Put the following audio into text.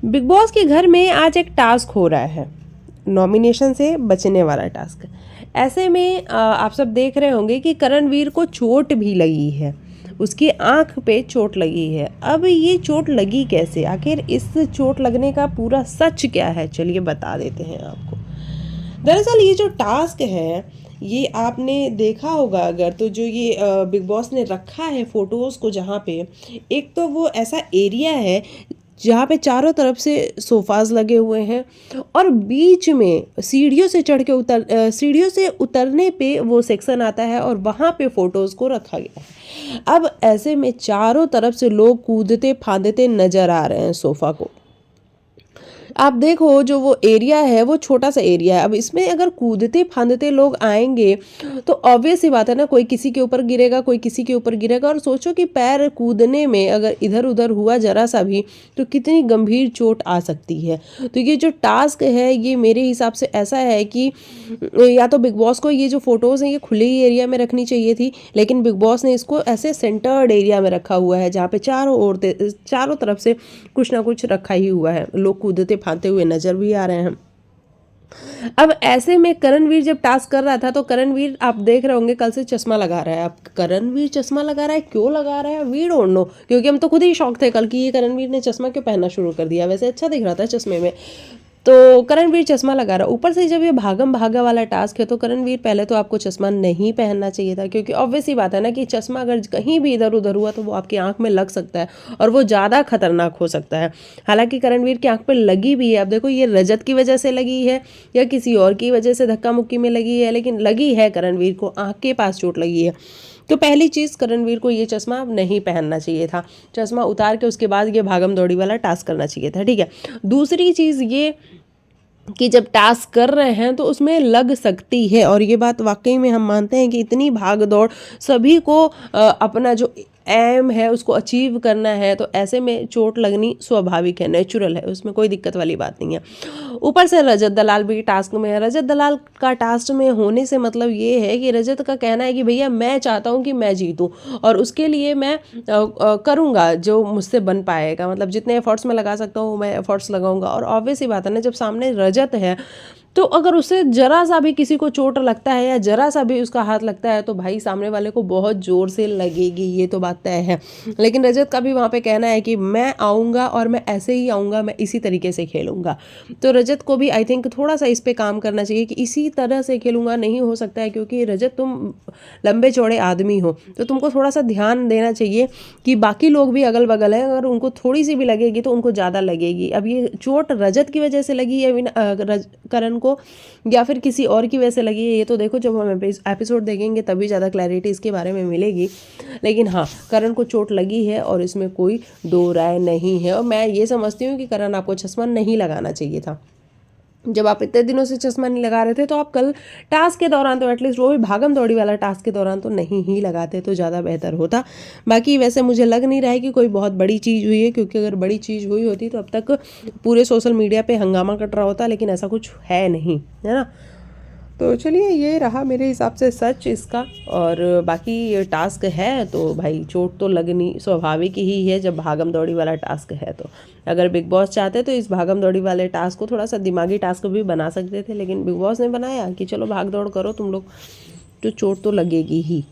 Big boss के घर में आज एक टास्क हो रहा है, नॉमिनेशन से बचने वाला टास्क। ऐसे में आप सब देख रहे होंगे कि करणवीर को चोट भी लगी है, उसकी आंख पे चोट लगी है। अब ये चोट लगी कैसे, आखिर इस चोट लगने का पूरा सच क्या है, चलिए बता देते हैं आपको। दरअसल ये जो टास्क है, ये आपने देखा होगा अगर तो, जो ये बिग बॉस ने रखा है फोटोज़ को, जहाँ पे एक तो वो ऐसा एरिया है जहाँ पे चारों तरफ से सोफाज लगे हुए हैं और बीच में सीढ़ियों से चढ़ के सीढ़ियों से उतरने पे वो सेक्शन आता है और वहाँ पे फोटोज़ को रखा गया है। अब ऐसे में चारों तरफ से लोग कूदते फांदते नजर आ रहे हैं सोफ़ा को। आप देखो जो वो एरिया है वो छोटा सा एरिया है। अब इसमें अगर कूदते फांदते लोग आएंगे तो ऑब्वियस सी बात है ना, कोई किसी के ऊपर गिरेगा, कोई किसी के ऊपर गिरेगा। और सोचो कि पैर कूदने में अगर इधर उधर हुआ जरा सा भी तो कितनी गंभीर चोट आ सकती है। तो ये जो टास्क है ये मेरे हिसाब से ऐसा है कि या तो बिग बॉस को ये जो फोटोज़ हैं ये खुले ही एरिया में रखनी चाहिए थी, लेकिन बिग बॉस ने इसको ऐसे सेंटर्ड एरिया में रखा हुआ है जहाँ पे चारों तरफ से कुछ ना कुछ रखा ही हुआ है। लोग कूदते फांदते हुए नजर भी आ रहे हैं। अब ऐसे में करणवीर जब टास्क कर रहा था तो करणवीर आप देख रहे होंगे कल से चश्मा लगा रहा है। अब करणवीर चश्मा लगा रहा है, क्यों लगा रहा है वी डोंट नो, क्योंकि हम तो खुद ही शौक थे कल की ये करणवीर ने चश्मा क्यों पहनना शुरू कर दिया। वैसे अच्छा दिख रहा था चश्मे में, तो करणवीर चश्मा लगा रहा। ऊपर से जब ये भागम भागा वाला टास्क है तो करणवीर पहले तो आपको चश्मा नहीं पहनना चाहिए था, क्योंकि ऑब्वियस ही बात है ना कि चश्मा अगर कहीं भी इधर उधर हुआ तो वो आपकी आंख में लग सकता है और वो ज़्यादा खतरनाक हो सकता है। हालांकि करणवीर की आंख पे लगी भी है। अब देखो ये रजत की वजह से लगी है या किसी और की वजह से धक्का मुक्की में लगी है, लेकिन लगी है, करणवीर को आंख के पास चोट लगी है। तो पहली चीज़, करणवीर को ये चश्मा नहीं पहनना चाहिए था। चश्मा उतार के उसके बाद ये भागम दौड़ी वाला टास्क करना चाहिए था, ठीक है। दूसरी चीज़ ये कि जब टास्क कर रहे हैं तो उसमें लग सकती है, और ये बात वाकई में हम मानते हैं कि इतनी भाग दौड़ सभी को अपना जो एम है उसको अचीव करना है, तो ऐसे में चोट लगनी स्वाभाविक है, नेचुरल है, उसमें कोई दिक्कत वाली बात नहीं है। ऊपर से रजत दलाल भी टास्क में है। रजत दलाल का टास्क में होने से मतलब ये है कि रजत का कहना है कि भैया मैं चाहता हूँ कि मैं जीतूँ और उसके लिए मैं करूँगा जो मुझसे बन पाएगा, मतलब जितने एफर्ट्स मैं लगा सकता हूँ मैं एफर्ट्स लगाऊंगा। और ऑब्वियस ही बात है ना, जब सामने रजत है तो अगर उसे जरा सा भी किसी को चोट लगता है या जरा सा भी उसका हाथ लगता है तो भाई सामने वाले को बहुत ज़ोर से लगेगी, ये तो बात तय है। लेकिन रजत का भी वहाँ पे कहना है कि मैं आऊँगा और मैं ऐसे ही आऊँगा, मैं इसी तरीके से खेलूँगा। तो रजत को भी आई थिंक थोड़ा सा इस पे काम करना चाहिए कि इसी तरह से खेलूँगा नहीं हो सकता है, क्योंकि रजत तुम लंबे चौड़े आदमी हो तो तुमको थोड़ा सा ध्यान देना चाहिए कि बाकी लोग भी अगल बगल हैं, अगर उनको थोड़ी सी भी लगेगी तो उनको ज़्यादा लगेगी। अब ये चोट रजत की वजह से लगी है करण को या फिर किसी और की वजह से लगी है, ये तो देखो जब हम एपिसोड देखेंगे तभी ज़्यादा क्लैरिटी इसके बारे में मिलेगी। लेकिन हाँ, करण को चोट लगी है और इसमें कोई दो राय नहीं है। और मैं ये समझती हूँ कि करण आपको चश्मा नहीं लगाना चाहिए था। जब आप इतने दिनों से चश्मा नहीं लगा रहे थे तो आप कल टास्क के दौरान तो एटलीस्ट वो भी भागम दौड़ी वाला टास्क के दौरान तो नहीं ही लगाते तो ज़्यादा बेहतर होता। बाकी वैसे मुझे लग नहीं रहा है कि कोई बहुत बड़ी चीज़ हुई है, क्योंकि अगर बड़ी चीज़ हुई होती तो अब तक पूरे सोशल मीडिया पे हंगामा कट रहा होता, लेकिन ऐसा कुछ है नहीं, है ना। तो चलिए ये रहा मेरे हिसाब से सच इसका। और बाकी ये टास्क है तो भाई चोट तो लगनी स्वाभाविक ही है जब भागम दौड़ी वाला टास्क है। तो अगर बिग बॉस चाहते तो इस भागम दौड़ी वाले टास्क को थोड़ा सा दिमागी टास्क भी बना सकते थे, लेकिन बिग बॉस ने बनाया कि चलो भाग दौड़ करो तुम लोग, तो चोट तो लगेगी ही।